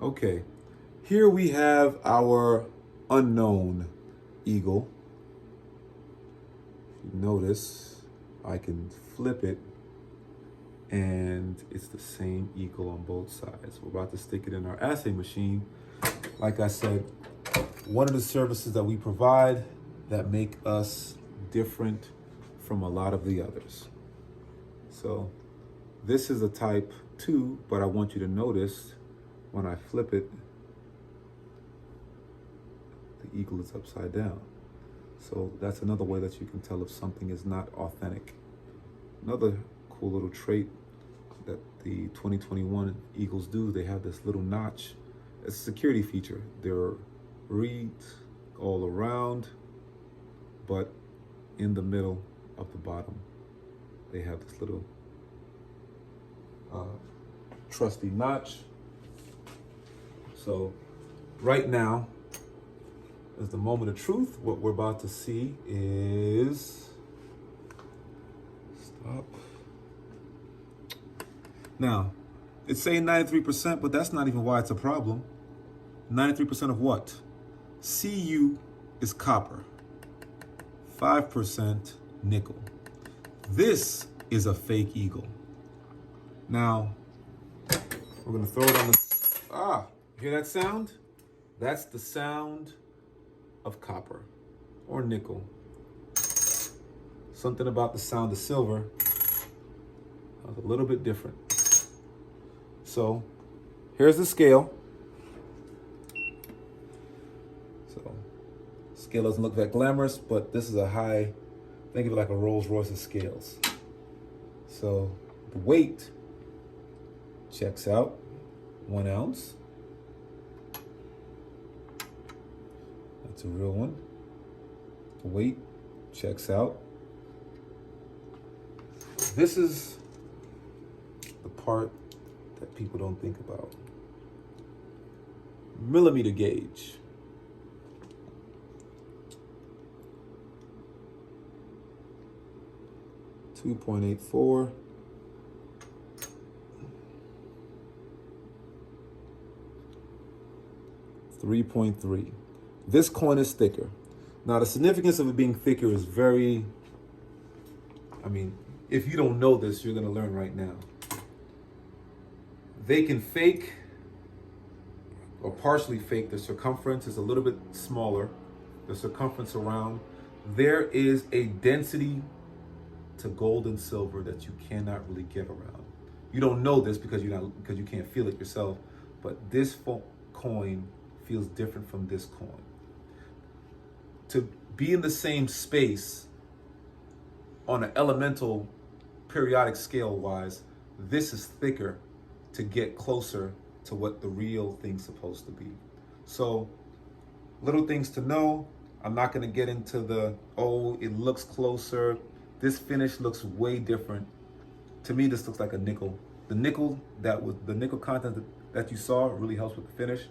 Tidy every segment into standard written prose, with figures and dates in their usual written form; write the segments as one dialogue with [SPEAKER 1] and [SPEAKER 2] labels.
[SPEAKER 1] Okay. Here we have our unknown eagle. If you notice, I can flip it and it's the same eagle on both sides. We're about to stick it in our assay machine. Like I said, one of the services that we provide that make us different from a lot of the others. So this is a type 2, but I want you to notice when I flip it, the eagle is upside down. So that's another way that you can tell if something is not authentic. Another cool little trait that the 2021 eagles do, they have this little notch. It's a security feature. There are reeds all around, but in the middle of the bottom, they have this little trusty notch. So right now is the moment of truth. What we're about to see is, stop. Now, it's saying 93%, but that's not even why it's a problem. 93% of what? Cu is copper, 5% nickel. This is a fake eagle. Now, we're gonna throw it on the, hear that sound? That's the sound of copper or nickel. Something about the sound of silver is a little bit different. So here's the scale. So scale doesn't look that glamorous, but this is a high, think of it like a Rolls Royce of scales. So the weight checks out, 1 ounce. That's a real one. The weight checks out. This is the part that people don't think about. Millimeter gauge. .84. 3.3. This coin is thicker. Now, the significance of it being thicker is very, if you don't know this, you're going to learn right now. They can fake or partially fake the circumference is a little bit smaller, the circumference around. There is a density to gold and silver that you cannot really get around. You don't know this because you can't feel it yourself, but this coin feels different from this coin. To be in the same space on an elemental periodic scale wise, this is thicker to get closer to what the real thing's supposed to be. So little things to know. I'm not going to get into it looks closer. This finish looks way different. To me, this looks like a nickel. The nickel content that you saw really helps with the finish.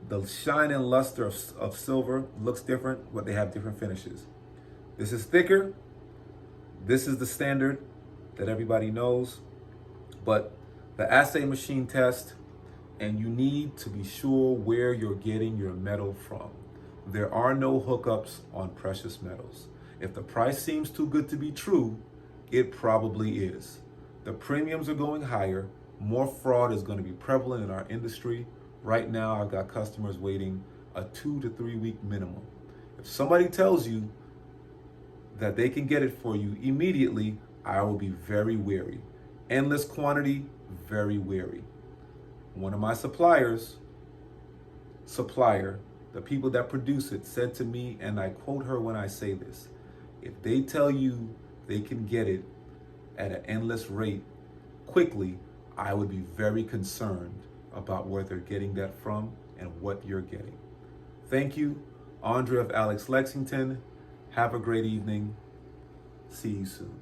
[SPEAKER 1] The shine and luster of silver looks different, but they have different finishes. This is thicker. This is the standard that everybody knows. But the assay machine test, and you need to be sure where you're getting your metal from. There are no hookups on precious metals. If the price seems too good to be true, it probably is. The premiums are going higher. More fraud is going to be prevalent in our industry. Right now, I've got customers waiting a 2 to 3 week minimum. If somebody tells you that they can get it for you immediately, I will be very wary. Endless quantity, very wary. One of my supplier, the people that produce it, said to me, and I quote her when I say this, if they tell you they can get it at an endless rate quickly, I would be very concerned about where they're getting that from and what you're getting. Thank you, Andre of Lexington. Have a great evening. See you soon.